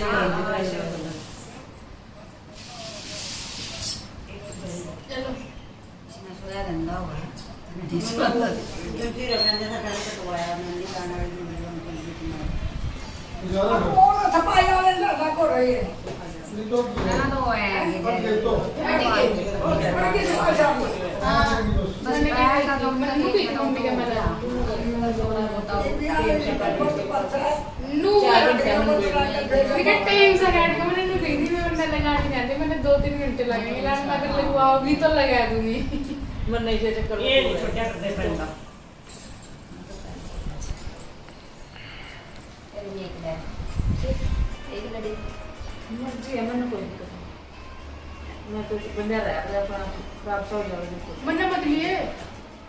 चलो इसमें सोया गंदा हुआ है मैंने 2-3 घंटे लगेंगे अगर लगवा भी तो लगा दूंगी मन नहीं से चक्कर ये नहीं छोटा कर दे पड़ेगा एक लड़ी मर्जी है मन कोई दिक्कत मैं तो बंदे रहा है अपना प्राप्त हो जाएगा मन मत लिए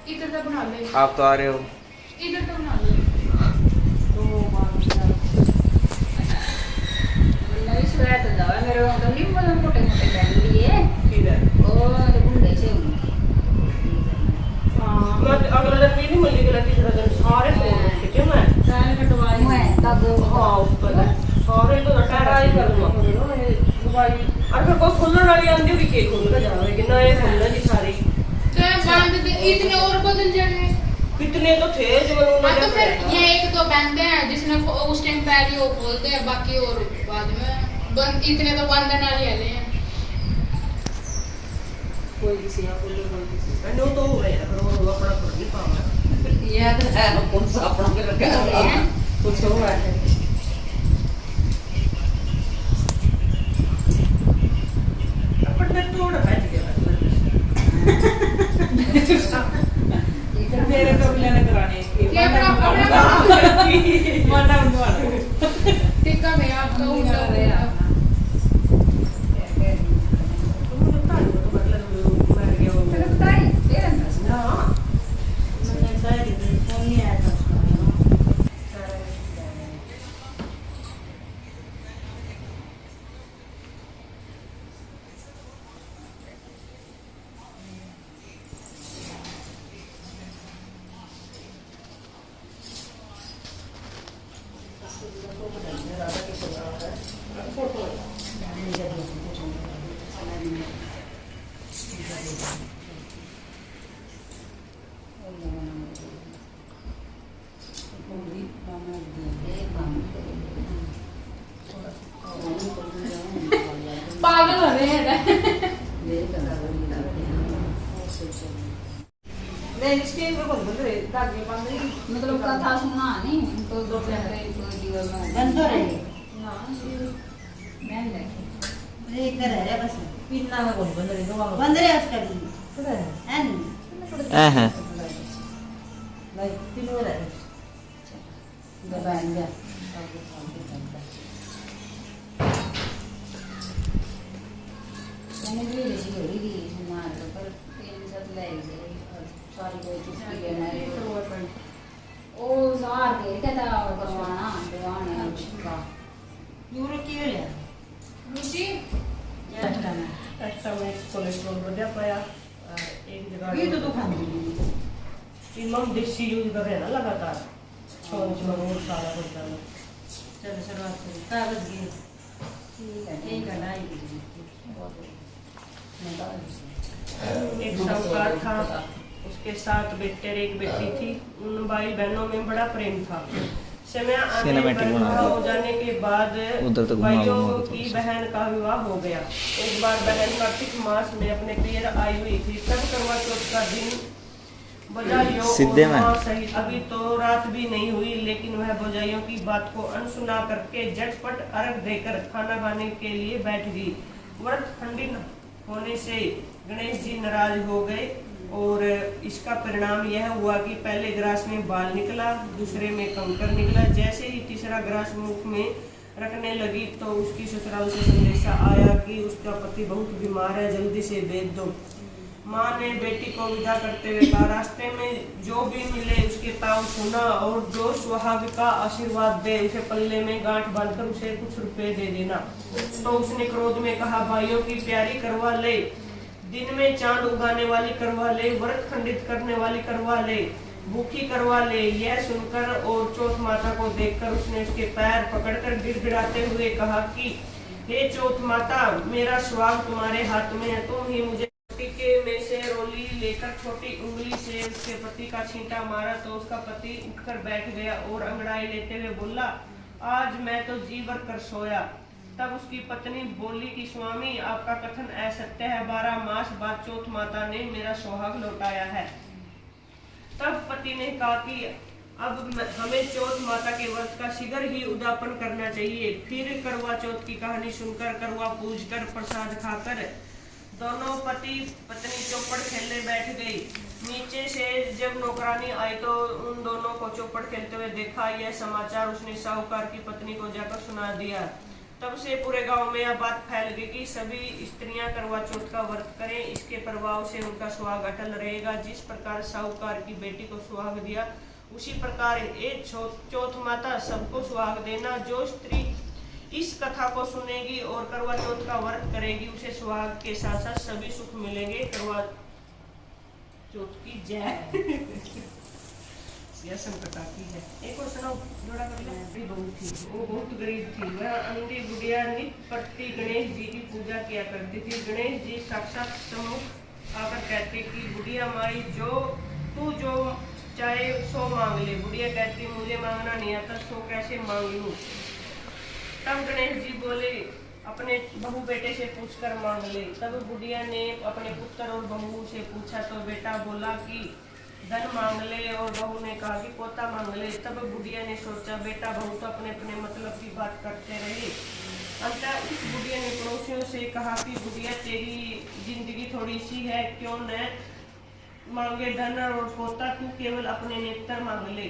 इधर तो बना ले आप तो आ रहे हो इधर तो बना ले तो मान नहीं सोया तो जाओ मेरे को तो नहीं बोला मोटे मोटे पहन लिए किधर और गुंडे से मत अगला दिन भी नहीं मिली गला तीसरा दिन सारे फोन कितने मैं सारे कटवाई मैं तब हां ऊपर सारे तो टराई कर लो भाई अगर कोई खुलने वाली आंधी भी के खुल का जावे कि नए खुलने जी सारी तो बांध दे इतने और बदल जाने कितने तो थे जो उन्होंने तो फिर ये एक दो बंदे हैं जिसने उस टाइम पहले वो खोलते हैं बाकी और बाद में बंद इतने तो बंधन वाले हैं कोई किसी ना कोई किसी मैंने तो हो गया पर वो अपना खुद नहीं पाऊंगा ये तो है कौन सा अपना के रखा है कुछ हो रहा है अपन में तोड़ बैठ गया मेरे को भी लेने कराने ये माना उनवाला टिक्का में आपका उल्टा हो गया पागल हो रहे हैं नहीं स्टेज पे बंद रहे धागे बंद नहीं मतलब कथा सुना नहीं तो दो घंटे कोई जीवन में बंद तो रहे ना मैं नहीं एक कर है बस पीना में कौन बंद रहे तो बंद रहे उसका भी पता है है नहीं हैं लाइक तीनों रहे दबाएंगे मैंने भी ऐसी हो रही थी हमारे पर पेन सब ले गए और सारी कोई चीज की लेना है ओ सार के कहता करवाना दवाना अच्छा यूरो की हो लिया रुचि अच्छा मैं कोलेस्ट्रॉल बढ़ा पाया एक जगह ये तो खांदी इमाम देसी यूज कर रहे हैं ना लगातार सोच मंगोर सारा होता है चलो शुरुआत करें कागज की ठीक है यही करना है एक साहूकार था उसके 7 बेटे और 1 बेटी थी उन भाई बहनों में बड़ा प्रेम था समय आने सिनेमैटिक पर बना विवाह दो। हो जाने के बाद उधर तो घुमा भाइयों घुमा के की थोड़ा सा। बहन का विवाह हो गया एक बार बहन कार्तिक मास में अपने प्रिय आई हुई थी तब करवा चौथ का दिन बजाइयों सीधे में। और माँ सहित अभी तो रात भी नहीं हुई लेकिन वह बजाइयों की बात को अनसुना करके झटपट अर्घ देकर खाना खाने के लिए बैठ गई व्रत खंडित होने से गणेश जी नाराज हो गए और इसका परिणाम यह हुआ कि पहले ग्रास में बाल निकला दूसरे में कंकर निकला जैसे ही तीसरा ग्रास मुख में रखने लगी तो उसकी ससुराल से संदेशा आया कि उसका पति बहुत बीमार है जल्दी से भेज दो माँ ने बेटी को विदा करते हुए कहा रास्ते में जो भी मिले उसके ताव सुना और जो सुहाग का आशीर्वाद दे उसे पल्ले में गांठ बांधकर उसे कुछ रुपए दे देना तो उसने क्रोध में कहा भाइयों की प्यारी करवा ले दिन में चांद उगाने वाली करवा ले व्रत खंडित करने वाली करवा ले भूखी करवा ले। यह सुनकर और चौथ माता को देखकर उसने उसके पैर पकड़कर गिड़गिड़ाते हुए कहा कि हे चौथ माता, मेरा सुहाग तुम्हारे हाथ में है, तुम ही मुझे। टीके में से रोली लेकर छोटी उंगली से उसके पति का छींटा मारा तो उसका पति उठकर बैठ गया और अंगड़ाई लेते हुए बोला, आज मैं तो जी भर कर सोया। तब उसकी पत्नी बोली कि स्वामी, आपका कथन असत्य है, 12 मास बाद चौथ माता ने मेरा सुहाग लौटाया है। तब पति ने कहा कि अब हमें चौथ माता के व्रत का शीघ्र ही उद्यापन करना चाहिए। फिर करवा चौथ की कहानी सुनकर, करवा पूजकर, प्रसाद खाकर दोनों पति पत्नी चौपड़ खेलने बैठ गई। नीचे से जब नौकरानी आई तो उन दोनों को चौपड़ खेलते हुए देखा। यह समाचार उसने साहूकार की पत्नी को जाकर सुना दिया। तब से पूरे गांव में यह बात फैल गई कि सभी स्त्रियां करवा चौथ का व्रत करें, इसके प्रभाव से उनका सुहाग अटल रहेगा। जिस प्रकार साहूकार की बेटी को सुहाग दिया, उसी प्रकार एक चौथ माता सबको सुहाग देना। जो स्त्री इस कथा को सुनेगी और करवा चौथ का व्रत करेगी, उसे सुहाग के साथ साथ सभी सुख मिलेंगे। करवा चौथ की जय। यह संकटा की है। एक और सुनाओ, जोड़ा कर ले। बहू थी, वो बहुत गरीब थी। वह अंधी बुढ़िया नित्य प्रति गणेश जी की पूजा किया करती थी। गणेश जी साक्षात सम्मुख आकर कहते कि बुढ़िया माई, तू जो चाहे सो मांग ले। बुढ़िया कहती, मुझे मांगना नहीं आता, सो कैसे मांग लूं। तब गणेश जी बोले, अपने बहू बेटे से पूछकर मांग ले। तब बुढ़िया ने अपने पुत्र और बहू से पूछा तो बेटा बोला कि धन मांग ले, और बहू ने कहा कि पोता मांग ले। तब बुढ़िया ने सोचा, बेटा बहू तो अपने अपने मतलब की बात करते रहे। अंततः उस बुढ़िया ने पड़ोसियों से कहा कि बुढ़िया, तेरी जिंदगी थोड़ी सी है, क्यों न मांगे धन और पोता, तू केवल अपने नेत्र मांग ले,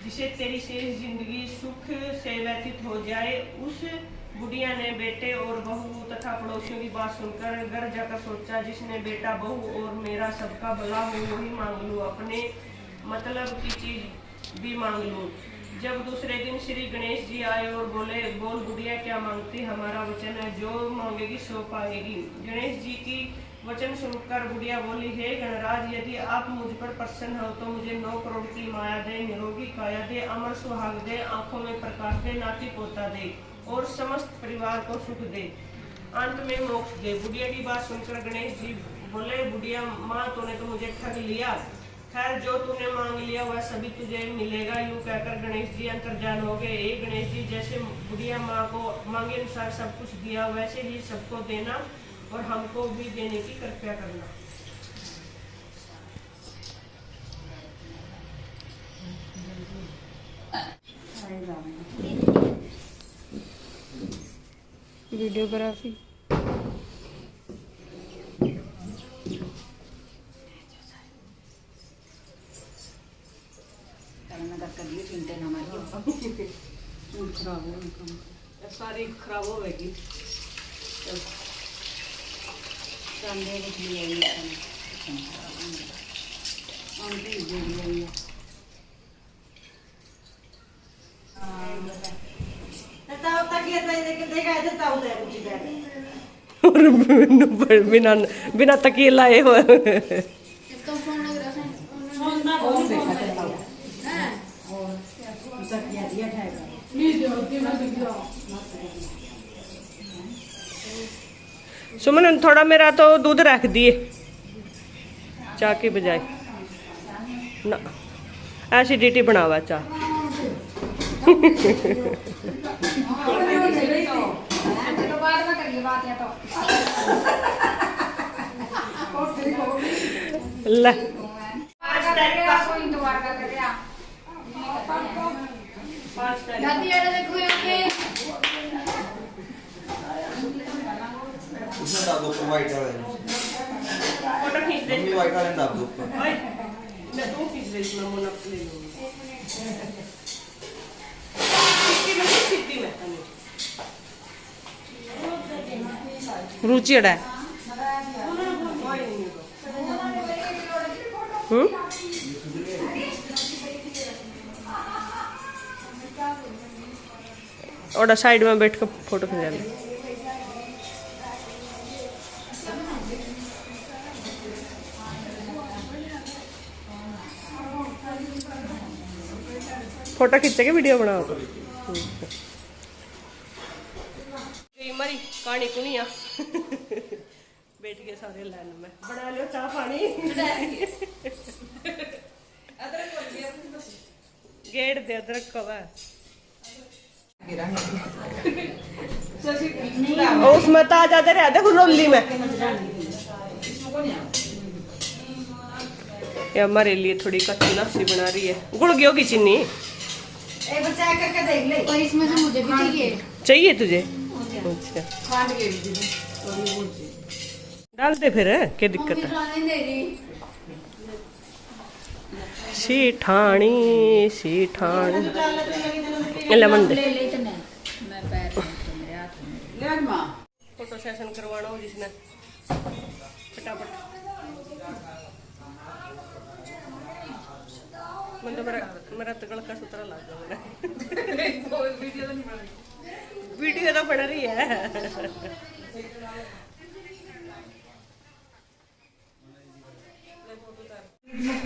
जिसे तेरी शेष जिंदगी सुख से व्यतीत हो जाए। उस बुढ़िया ने बेटे और बहू तथा पड़ोसियों की बात सुनकर घर जाकर सोचा, जिसने बेटा बहू और मेरा सबका भला हो वही मांग लूं, अपने मतलब की चीज भी मांग लूं। जब दूसरे दिन श्री गणेश जी आए और बोले, बोल बुढ़िया, क्या मांगती, हमारा वचन है, जो मांगेगी सो पाएगी। गणेश जी की वचन सुनकर बुढ़िया बोली, हे गणराज, यदि आप मुझ पर प्रसन्न हो तो मुझे 9 करोड़ की माया दे, निरोगी काया दे, अमर सुहाग दे, आंखों में प्रकाश दे, नाती पोता दे और समस्त परिवार को सुख दे, अंत में मोक्ष दे। बुढ़िया की बात सुनकर गणेश जी बोले, बुढ़िया माँ, तूने तो मुझे ठग लिया। खैर, जो तूने मांग लिया वह सभी तुझे मिलेगा। यूं कहकर गणेश जी अंतर्जान हो गए। हे गणेश जी, जैसे बुढ़िया माँ को मांगे अनुसार सब कुछ दिया, वैसे ही सबको देना और हमको भी देने की कृपया करना। वीडियोग्राफी सारी खराब हो गई। और बिना बिना तकिए लाए हुए सुमन, थोड़ा मेरा तो दूध रख दिए चाय की बजाय ना, एसिडिटी बनावा चाह। ले वाइट वाले फोटो खींच दे। मम्मी वाइट वाले दाब दो ओए, मैं तू खींच दे, इसमें मुन्ना ले लूंगी। सीधी में रुचि अड़ा है। और साइड में बैठ कर फोटो खिंचा ले। फोटो खींचे के वीडियो बनाओ हमारी कहानी कुनिया बैठ गए सारे लाइन में बना लो चाह पानी गेट दे अदरक कवा उसमें ताजा दे रहा देखो रोली में ये हमारे लिए थोड़ी कच्ची लस्सी बना रही है गुड़ गई होगी चीनी एक बार चेक करके देख ले। और इसमें से मुझे भी चाहिए। चाहिए तुझे अच्छा खांड के भी दीदी। डाल दे फिर क्या दिक्कत है खाने दे रही। सीठानी लेमन दे ले ले इतने मैं पैर में मेरे हाथ में ले मां। फोटो सेशन करवाना हो जिसने फटाफट मतलब मेरा तगड़ का सुतरा लग गया वीडियो तो बन रही है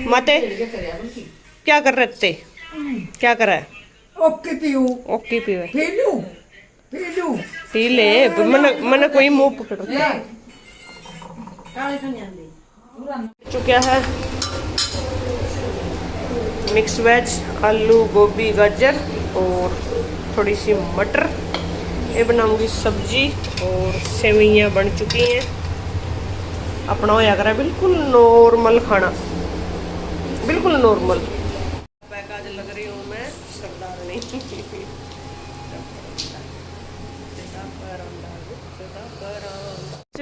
माते क्या कर रहे थे क्या कर रहा है ओके पीऊ ओके पीवे पीलू पीलू पी ले मन कोई मुंह पकड़ रहा है काले तो नहीं आंदी। चुका है मिक्स वेज आलू गोभी गाजर और थोड़ी सी मटर ये बनाऊंगी सब्जी और सेवइयाँ बन चुकी हैं अपना होया करा बिल्कुल नॉर्मल खाना बिल्कुल नॉर्मल आज लग रही हूँ मैं सरदारनी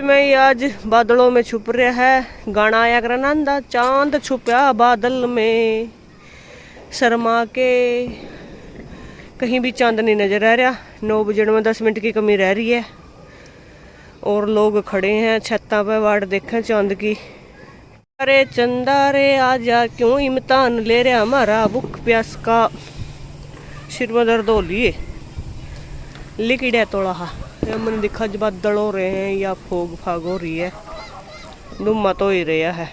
में आज बादलों में छुप रहा है गाना आया करा नंदा चांद छुपया बादल में शर्मा के कहीं भी चांद नहीं नजर आ रहा 9 बजने में 10 मिनट की कमी रह रही है और लोग खड़े हैं छत्ता पे वाट देखें चांद की अरे चंदा रे आजा क्यों इम्तिहान ले रहा हमारा भूख प्यास का सिर में दर्द हो लिए लिखिड़े तोड़ा मन दिखा जब बादल हो रहे हैं या फोग फाग हो रही है धुम्मा तो ही रहा है।